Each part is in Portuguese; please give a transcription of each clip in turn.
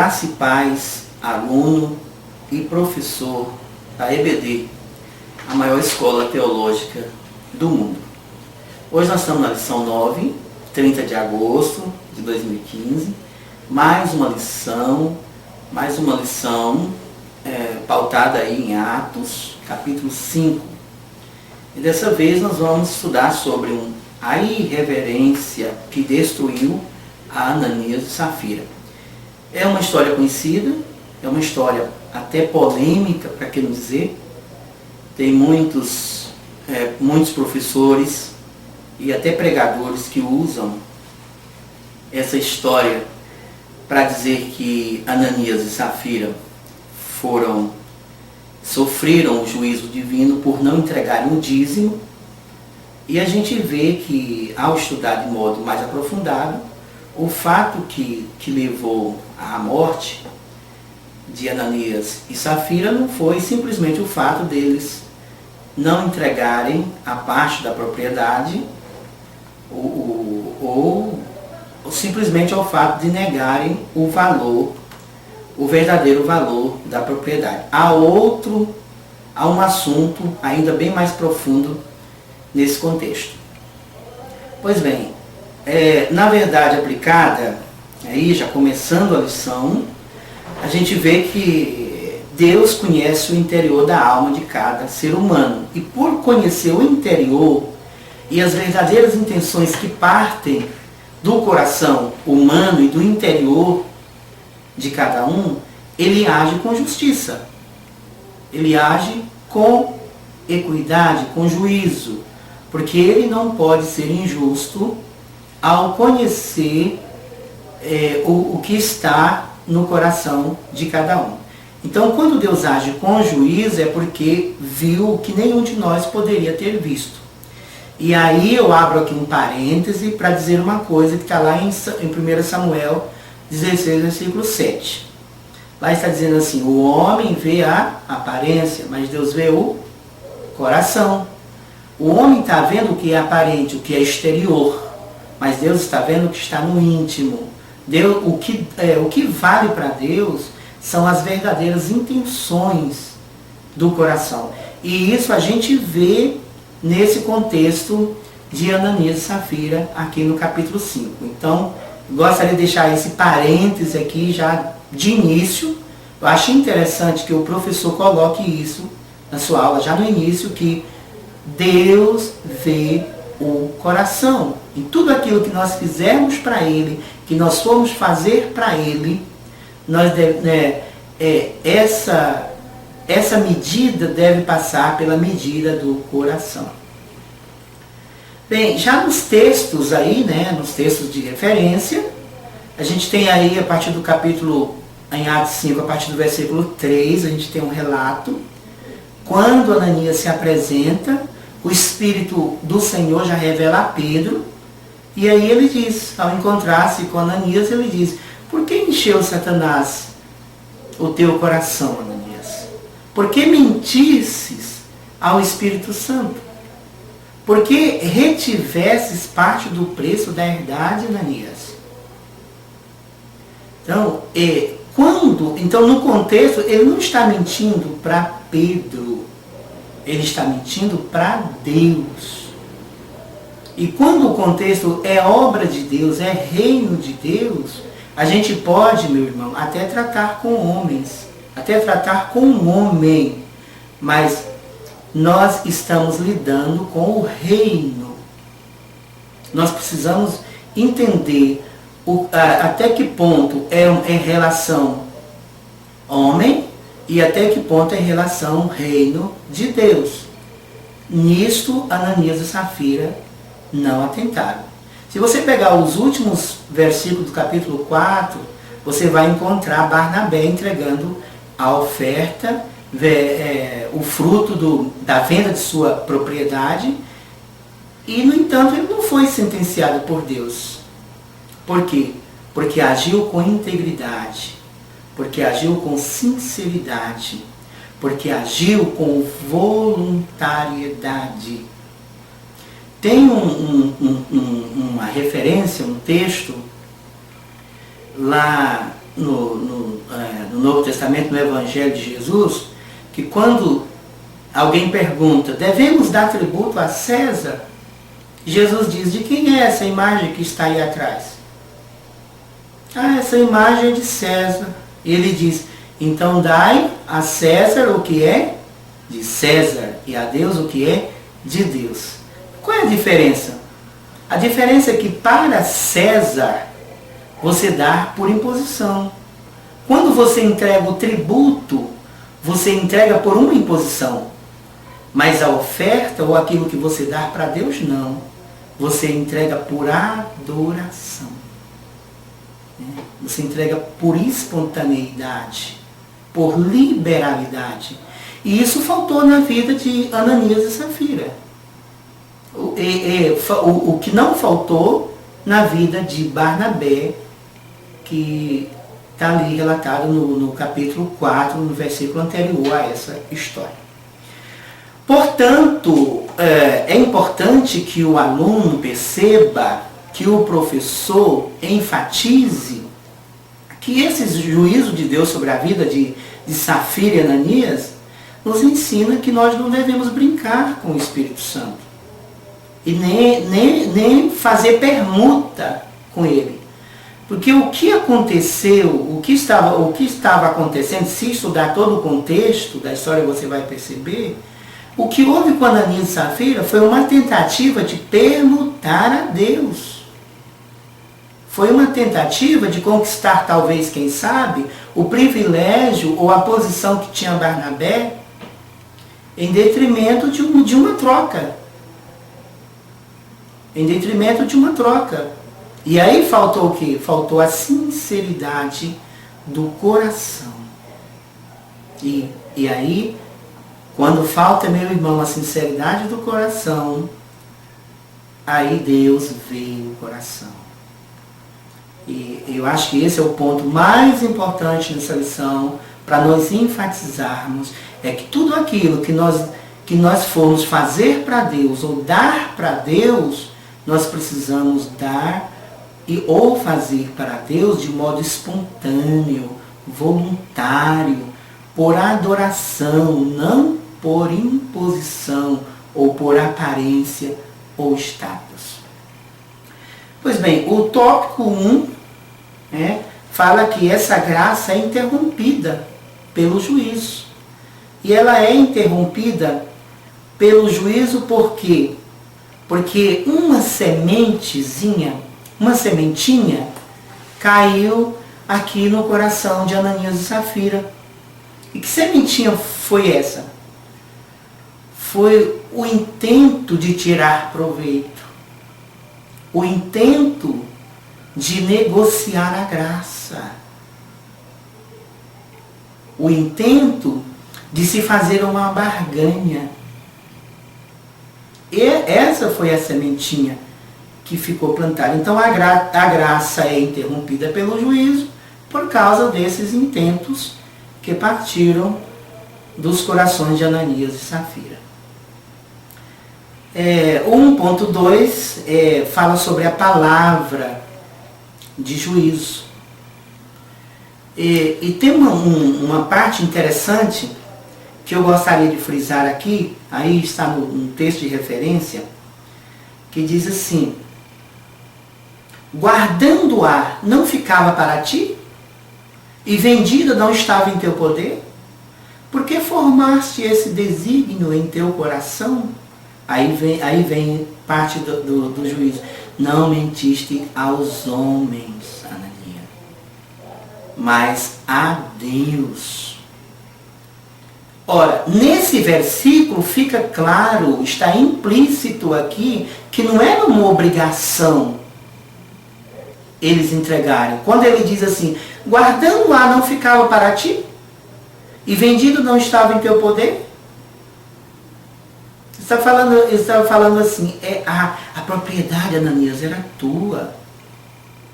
Graça e paz, aluno e professor da EBD, a maior escola teológica do mundo. Hoje nós estamos na lição 9, 30 de agosto de 2015, mais uma lição pautada aí em Atos, capítulo 5. E dessa vez nós vamos estudar sobre a irreverência que destruiu a Ananias e Safira. É uma história conhecida, é uma história até polêmica, para que não dizer. Tem muitos professores e até pregadores que usam essa história para dizer que Ananias e Safira sofreram o juízo divino por não entregarem o dízimo. E a gente vê que, ao estudar de modo mais aprofundado, o fato que levou à morte de Ananias e Safira não foi simplesmente o fato deles não entregarem a parte da propriedade ou simplesmente ao fato de negarem o verdadeiro valor da propriedade. Há um assunto ainda bem mais profundo nesse contexto. Pois bem, na verdade aplicada, aí já começando a lição, a gente vê que Deus conhece o interior da alma de cada ser humano. E por conhecer o interior e as verdadeiras intenções que partem do coração humano e do interior de cada um, ele age com justiça. Ele age com equidade, com juízo. Porque ele não pode ser injusto ao conhecer o que está no coração de cada um. Então, quando Deus age com juízo, é porque viu o que nenhum de nós poderia ter visto. E aí eu abro aqui um parêntese para dizer uma coisa que está lá em 1 Samuel 16, versículo 7. Lá está dizendo assim: o homem vê a aparência, mas Deus vê o coração. O homem está vendo o que é aparente, o que é exterior, mas Deus está vendo o que está no íntimo. O que vale para Deus são as verdadeiras intenções do coração. E isso a gente vê nesse contexto de Ananias e Safira, aqui no capítulo 5. Então, gostaria de deixar esse parêntese aqui já de início. Eu acho interessante que o professor coloque isso na sua aula, já no início, que Deus vê o coração. E tudo aquilo que nós fizermos para Ele, que nós formos fazer para Ele, essa medida deve passar pela medida do coração. Bem, já nos textos aí, nos textos de referência, a gente tem aí, a partir do capítulo, em Atos 5, a partir do versículo 3, a gente tem um relato. Quando Ananias se apresenta, o Espírito do Senhor já revela a Pedro, e aí ele diz, ao encontrar-se com Ananias, ele diz: por que encheu Satanás o teu coração, Ananias? Por que mentisses ao Espírito Santo? Por que retivesses parte do preço da herdade, Ananias? Então, no contexto, ele não está mentindo para Pedro, ele está mentindo para Deus. E quando o contexto é obra de Deus, é reino de Deus, a gente pode, meu irmão, até tratar com homens, até tratar com um homem, mas nós estamos lidando com o reino. Nós precisamos entender até que ponto é relação homem e até que ponto é relação reino de Deus. Nisto, Ananias e Safira não atentaram. Se você pegar os últimos versículos do capítulo 4, você vai encontrar Barnabé entregando a oferta, o fruto da venda de sua propriedade, e, no entanto, ele não foi sentenciado por Deus. Por quê? Porque agiu com integridade, porque agiu com sinceridade, porque agiu com voluntariedade. Tem uma referência, um texto, lá no Novo Testamento, no Evangelho de Jesus, que quando alguém pergunta, devemos dar tributo a César? Jesus diz, de quem é essa imagem que está aí atrás? Ah, essa imagem é de César. Ele diz, então dai a César o que é de César e a Deus o que é de Deus. Qual é a diferença? A diferença é que para César você dá por imposição. Quando você entrega o tributo, você entrega por uma imposição. Mas a oferta ou aquilo que você dá para Deus, não. Você entrega por adoração. Você entrega por espontaneidade, por liberalidade. E isso faltou na vida de Ananias e Safira. O que não faltou na vida de Barnabé, que está ali relatado no capítulo 4, no versículo anterior a essa história. Portanto, é importante que o aluno perceba, que o professor enfatize que esse juízo de Deus sobre a vida de Safira e Ananias nos ensina que nós não devemos brincar com o Espírito Santo e nem fazer permuta com ele. Porque o que aconteceu, o que estava acontecendo, se estudar todo o contexto da história você vai perceber, o que houve com Ananias e Safira foi uma tentativa de permutar a Deus. Foi uma tentativa de conquistar, talvez, quem sabe, o privilégio ou a posição que tinha Barnabé em detrimento de uma troca. Em detrimento de uma troca. E aí faltou o quê? Faltou a sinceridade do coração. E aí, quando falta, meu irmão, a sinceridade do coração, aí Deus vê o coração. E eu acho que esse é o ponto mais importante nessa lição, para nós enfatizarmos, é que tudo aquilo que nós formos fazer para Deus ou dar para Deus, nós precisamos dar ou fazer para Deus de modo espontâneo, voluntário, por adoração, não por imposição ou por aparência ou status. Pois bem, o tópico 1 fala que essa graça é interrompida pelo juízo. E ela é interrompida pelo juízo por quê? Porque uma sementinha caiu aqui no coração de Ananias e Safira. E que sementinha foi essa? Foi o intento de tirar proveito. O intento de negociar a graça. O intento de se fazer uma barganha. E essa foi a sementinha que ficou plantada. Então a graça é interrompida pelo juízo por causa desses intentos que partiram dos corações de Ananias e Safira. 1.2 fala sobre a palavra de juízo. E tem uma parte interessante que eu gostaria de frisar aqui, aí está no texto de referência, que diz assim: guardando-a não ficava para ti, e vendida não estava em teu poder? Por que formaste esse desígnio em teu coração? Aí vem parte do juízo. Não mentiste aos homens, Ananias, mas a Deus. Ora, nesse versículo fica claro, está implícito aqui, que não era uma obrigação eles entregarem. Quando ele diz assim, guardando-a não ficava para ti, e vendido não estava em teu poder? Ele estava falando assim, a propriedade, Ananias, era tua.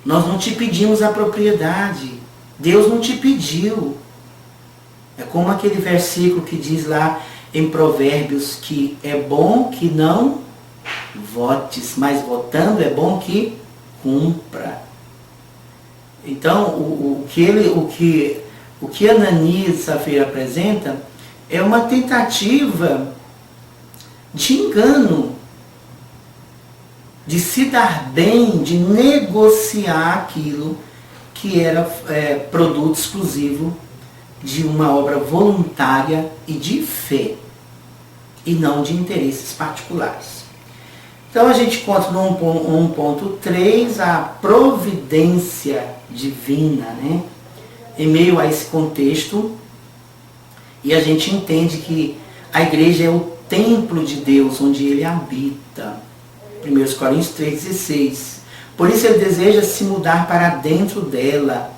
Nós não te pedimos a propriedade. Deus não te pediu. É como aquele versículo que diz lá em Provérbios que é bom que não votes, mas votando é bom que cumpra. Então, o que Ananias e Safira apresenta é uma tentativa de engano, de se dar bem, de negociar aquilo que era produto exclusivo de uma obra voluntária e de fé, e não de interesses particulares. Então a gente encontra no 1.3 a providência divina, né? Em meio a esse contexto, e a gente entende que a igreja é o templo de Deus, onde ele habita. 1 Coríntios 3,16. Por isso ele deseja se mudar para dentro dela.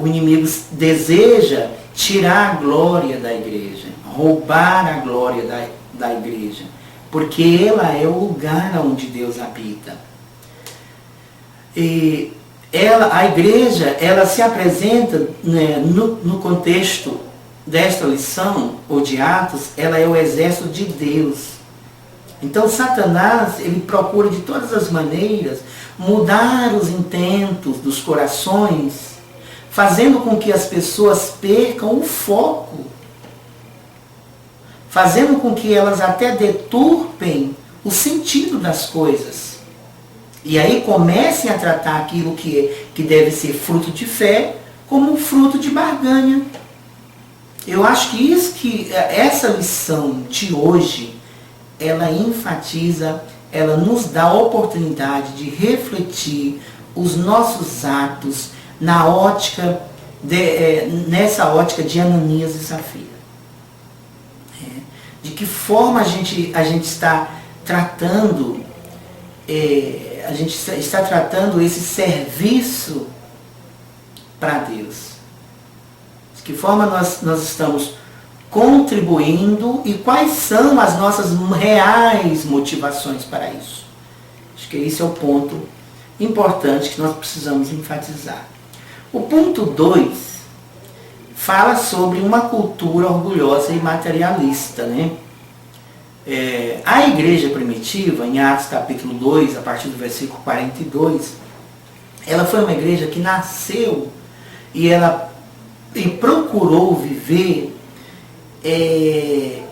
O inimigo deseja tirar a glória da igreja, roubar a glória da igreja, porque ela é o lugar onde Deus habita. E a igreja, ela se apresenta, né, no contexto desta lição, ou de Atos, ela é o exército de Deus. Então Satanás, ele procura de todas as maneiras mudar os intentos dos corações, fazendo com que as pessoas percam o foco, fazendo com que elas até deturpem o sentido das coisas. E aí comecem a tratar aquilo que deve ser fruto de fé como fruto de barganha. Eu acho que essa lição de hoje, ela enfatiza, ela nos dá a oportunidade de refletir os nossos atos nessa ótica de Ananias e Safira. De que forma a gente está tratando, esse serviço para Deus. De que forma nós estamos contribuindo e quais são as nossas reais motivações para isso. Acho que esse é o ponto importante que nós precisamos enfatizar. O ponto 2 fala sobre uma cultura orgulhosa e materialista, né? A igreja primitiva, em Atos capítulo 2, a partir do versículo 42, ela foi uma igreja que nasceu e procurou viver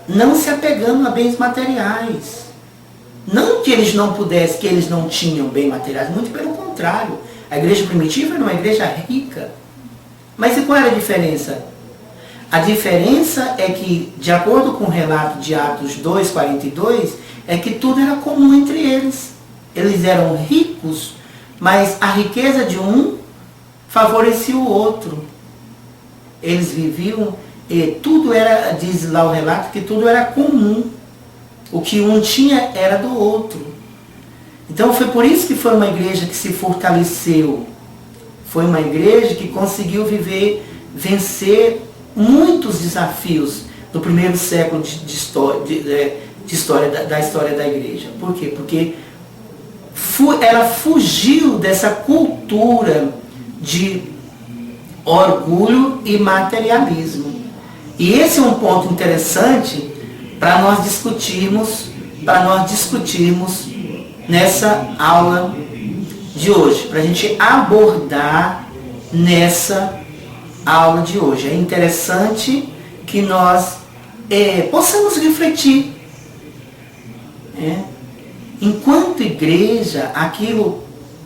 não se apegando a bens materiais. Não que eles não pudessem, que eles não tinham bens materiais, muito pelo contrário. A igreja primitiva era uma igreja rica. Mas e qual era a diferença? A diferença é que, de acordo com o relato de Atos 2,42, é que tudo era comum entre eles. Eles eram ricos, mas a riqueza de um favorecia o outro. Eles viviam, tudo era, diz lá o relato, que tudo era comum. O que um tinha era do outro. Então foi por isso que foi uma igreja que se fortaleceu. Foi uma igreja que conseguiu vencer muitos desafios do primeiro século da história da igreja. Por quê? Porque ela fugiu dessa cultura de orgulho e materialismo. E esse é um ponto interessante para nós discutirmos nessa aula de hoje, para a gente abordar nessa aula de hoje. É interessante que nós possamos refletir. Enquanto igreja,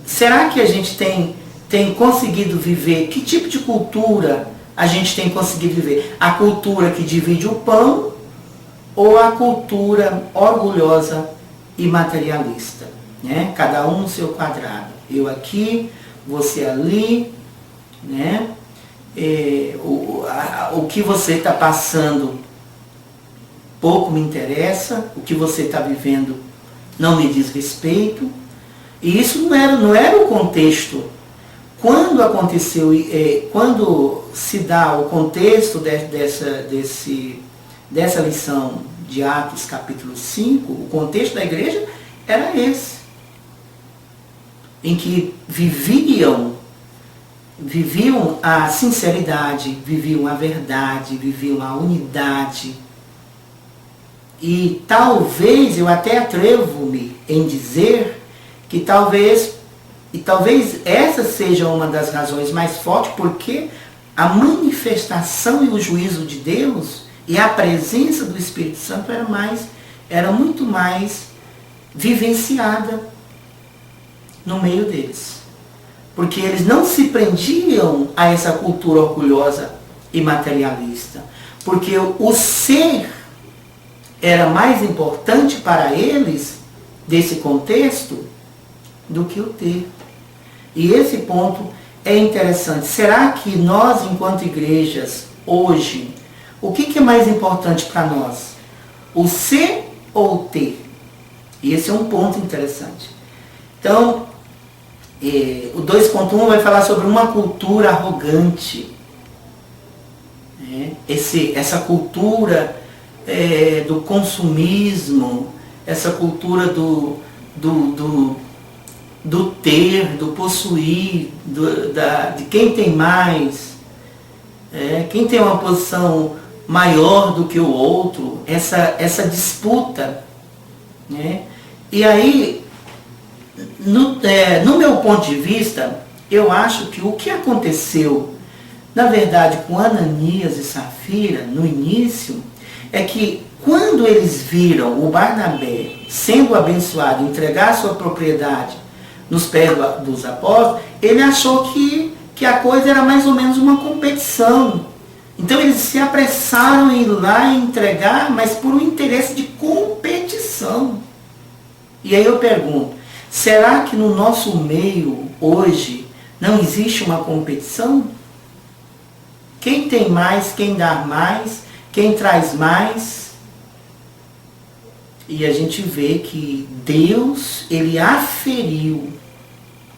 será que a gente tem conseguido viver? Que tipo de cultura a gente tem conseguido viver? A cultura que divide o pão ou a cultura orgulhosa e materialista? Cada um no seu quadrado. Eu aqui, você ali, né? O que você está passando pouco me interessa, o que você está vivendo não me diz respeito. E isso não era o contexto. Quando aconteceu, quando se dá o contexto dessa lição de Atos capítulo 5, o contexto da igreja era esse, em que viviam a sinceridade, viviam a verdade, viviam a unidade. E talvez, eu até atrevo-me em dizer que talvez E talvez essa seja uma das razões mais fortes, porque a manifestação e o juízo de Deus e a presença do Espírito Santo era muito mais vivenciada no meio deles. Porque eles não se prendiam a essa cultura orgulhosa e materialista. Porque o ser era mais importante para eles, desse contexto, do que o ter. E esse ponto é interessante. Será que nós, enquanto igrejas, hoje, o que é mais importante para nós? O ser ou o ter? E esse é um ponto interessante. Então, o 2.1 vai falar sobre uma cultura arrogante. Essa cultura do consumismo, essa cultura do ter, do possuir, de quem tem mais, quem tem uma posição maior do que o outro, essa disputa. E aí, no meu ponto de vista, eu acho que o que aconteceu, na verdade, com Ananias e Safira, no início, é que quando eles viram o Barnabé sendo abençoado, entregar sua propriedade nos pés dos apóstolos, ele achou que a coisa era mais ou menos uma competição. Então eles se apressaram em ir lá e entregar, mas por um interesse de competição. E aí eu pergunto, será que no nosso meio hoje não existe uma competição? Quem tem mais, quem dá mais, quem traz mais? E a gente vê que Deus, ele aferiu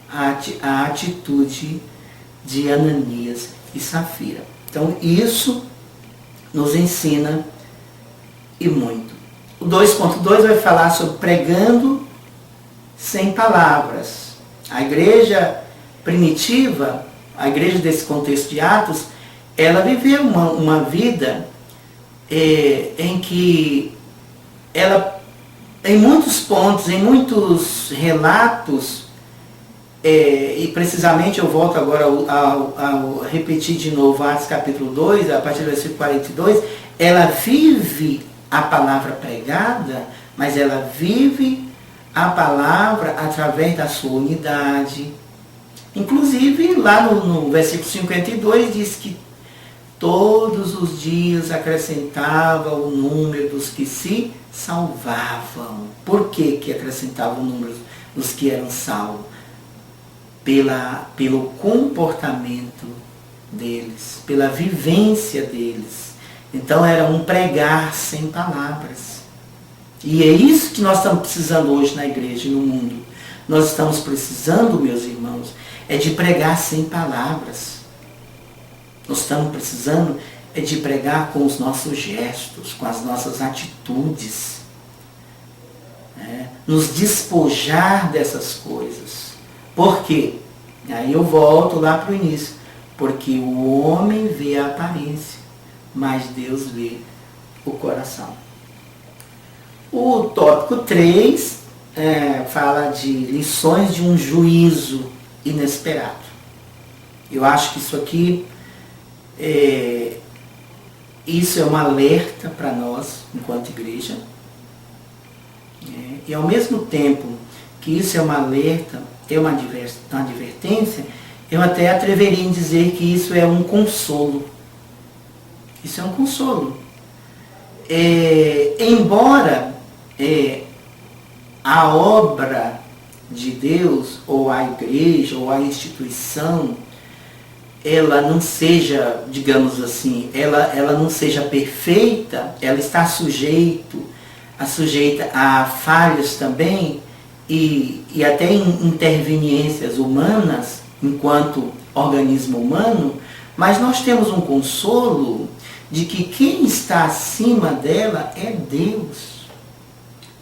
a atitude de Ananias e Safira. Então isso nos ensina e muito. O 2.2 vai falar sobre pregando sem palavras. A igreja primitiva, a igreja desse contexto de Atos, ela viveu uma vida em que ela, em muitos pontos, em muitos relatos, e precisamente eu volto agora ao repetir de novo Atos capítulo 2, a partir do versículo 42, ela vive a palavra pregada, mas ela vive a palavra através da sua unidade. Inclusive, lá no versículo 52, diz que todos os dias acrescentava o número dos que se salvavam. Por que acrescentava o número dos que eram salvos? Pelo comportamento deles, pela vivência deles. Então era um pregar sem palavras. E é isso que nós estamos precisando hoje na igreja e no mundo. Nós estamos precisando, meus irmãos, de pregar sem palavras. Nós estamos precisando de pregar com os nossos gestos, com as nossas atitudes. Nos despojar dessas coisas. Por quê? Aí eu volto lá para o início. Porque o homem vê a aparência, mas Deus vê o coração. O tópico 3 fala de lições de um juízo inesperado. Eu acho que isso aqui isso é um alerta para nós, enquanto igreja. E ao mesmo tempo que isso é um alerta, é uma advertência, eu até atreveria em dizer que isso é um consolo. Isso é um consolo. Embora a obra de Deus, ou a igreja, ou a instituição, ela não seja, digamos assim, ela não seja perfeita, ela está sujeita a falhas também, e até interveniências humanas, enquanto organismo humano, mas nós temos um consolo de que quem está acima dela é Deus.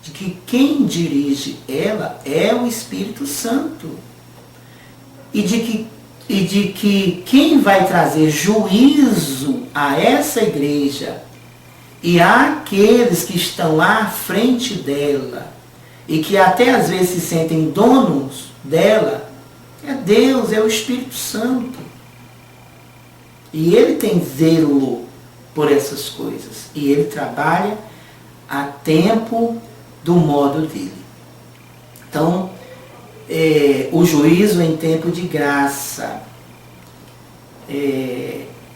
De que quem dirige ela é o Espírito Santo. E de que quem vai trazer juízo a essa igreja e àqueles que estão à frente dela e que até às vezes se sentem donos dela, É Deus, é o Espírito Santo. E Ele tem zelo por essas coisas. E Ele trabalha a tempo do modo dele. Então, o juízo em tempo de graça.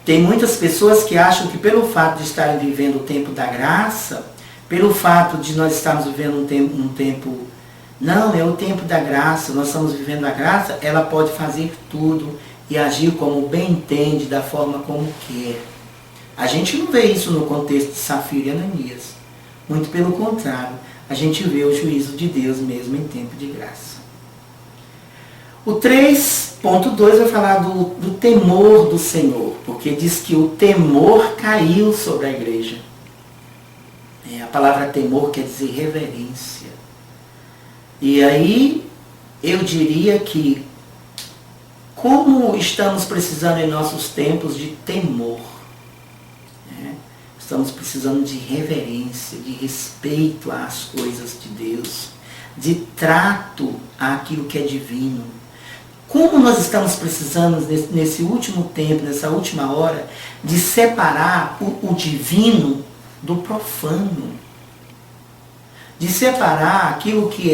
Tem muitas pessoas que acham que pelo fato de estarem vivendo o tempo da graça, pelo fato de nós estarmos vivendo um tempo... Não, é o tempo da graça, nós estamos vivendo a graça, ela pode fazer tudo e agir como bem entende, da forma como quer. A gente não vê isso no contexto de Safira e Ananias. Muito pelo contrário, a gente vê o juízo de Deus mesmo em tempo de graça. O 3.2 vai falar do temor do Senhor, porque diz que o temor caiu sobre a igreja. A palavra temor quer dizer reverência. E aí eu diria que como estamos precisando em nossos tempos de temor, estamos precisando de reverência, de respeito às coisas de Deus, de trato àquilo que é divino. Como nós estamos precisando nesse último tempo, nessa última hora, de separar o divino do profano. De separar aquilo que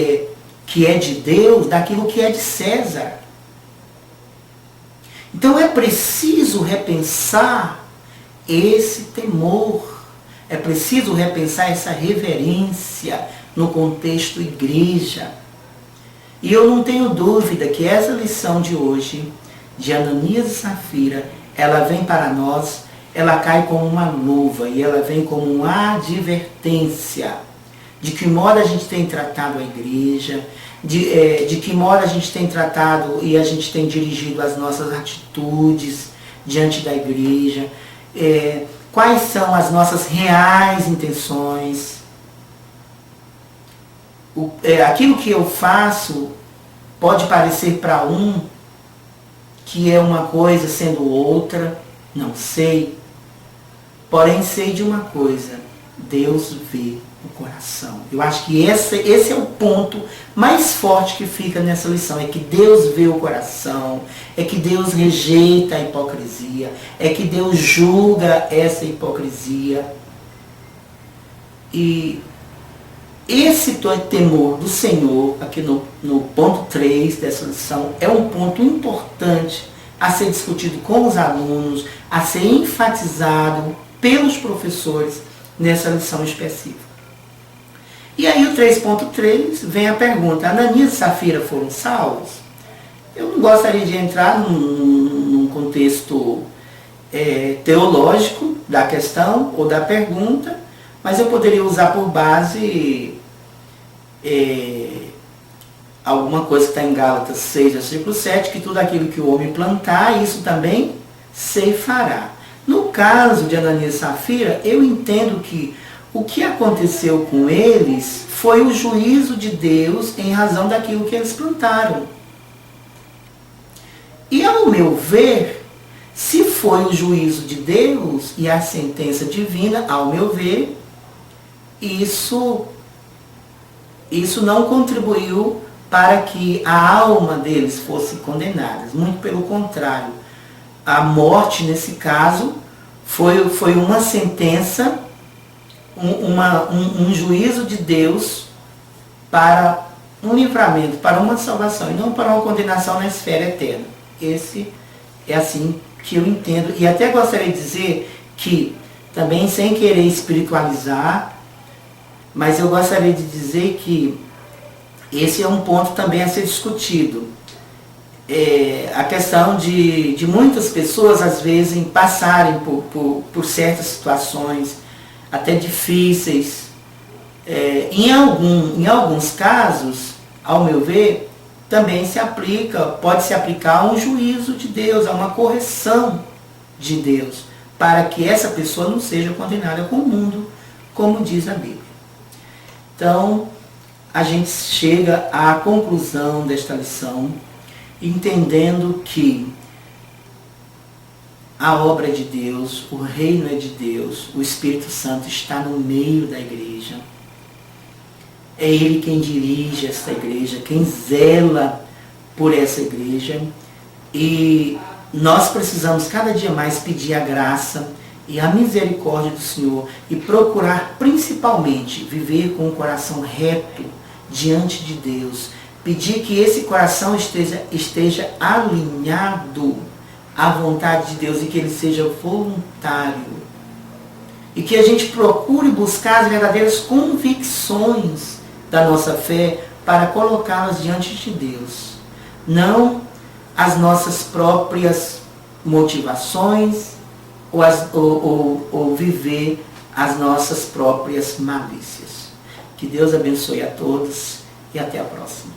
é de Deus daquilo que é de César. Então é preciso repensar esse temor. É preciso repensar essa reverência no contexto igreja. E eu não tenho dúvida que essa lição de hoje, de Ananias e Safira, ela vem para nós, ela cai como uma luva e ela vem como uma advertência de que modo a gente tem tratado a igreja, de que modo a gente tem tratado e a gente tem dirigido as nossas atitudes diante da igreja, quais são as nossas reais intenções. Aquilo que eu faço pode parecer para um que é uma coisa sendo outra, não sei. Porém sei de uma coisa, Deus vê o coração. Eu acho que esse é o ponto mais forte que fica nessa lição, é que Deus vê o coração, é que Deus rejeita a hipocrisia, é que Deus julga essa hipocrisia. E esse temor do Senhor, aqui no ponto 3 dessa lição, é um ponto importante a ser discutido com os alunos, a ser enfatizado pelos professores nessa lição específica. E aí o 3.3 vem a pergunta, Ananias e Safira foram salvos? Eu não gostaria de entrar num contexto teológico da questão ou da pergunta, mas eu poderia usar por base alguma coisa que está em Gálatas 6, versículo 7, que tudo aquilo que o homem plantar, isso também ceifará. No caso de Ananias e Safira, eu entendo que o que aconteceu com eles foi o juízo de Deus em razão daquilo que eles plantaram. E ao meu ver, se foi o juízo de Deus e a sentença divina, ao meu ver, isso não contribuiu para que a alma deles fosse condenada. Muito pelo contrário. A morte, nesse caso, foi uma sentença, um juízo de Deus para um livramento, para uma salvação, e não para uma condenação na esfera eterna. Esse é assim que eu entendo. E até gostaria de dizer que, também sem querer espiritualizar, mas eu gostaria de dizer que esse é um ponto também a ser discutido. A questão de muitas pessoas, às vezes, passarem por certas situações até difíceis. Em alguns casos, ao meu ver, também pode se aplicar a um juízo de Deus, a uma correção de Deus, para que essa pessoa não seja condenada com o mundo, como diz a Bíblia. Então, a gente chega à conclusão desta lição, entendendo que a obra é de Deus, o reino é de Deus, o Espírito Santo está no meio da igreja. É Ele quem dirige esta igreja, quem zela por essa igreja, e nós precisamos cada dia mais pedir a graça e a misericórdia do Senhor e procurar principalmente viver com o coração reto diante de Deus. Pedir que esse coração esteja alinhado à vontade de Deus e que ele seja voluntário. E que a gente procure buscar as verdadeiras convicções da nossa fé para colocá-las diante de Deus. Não as nossas próprias motivações ou viver as nossas próprias malícias. Que Deus abençoe a todos e até a próxima.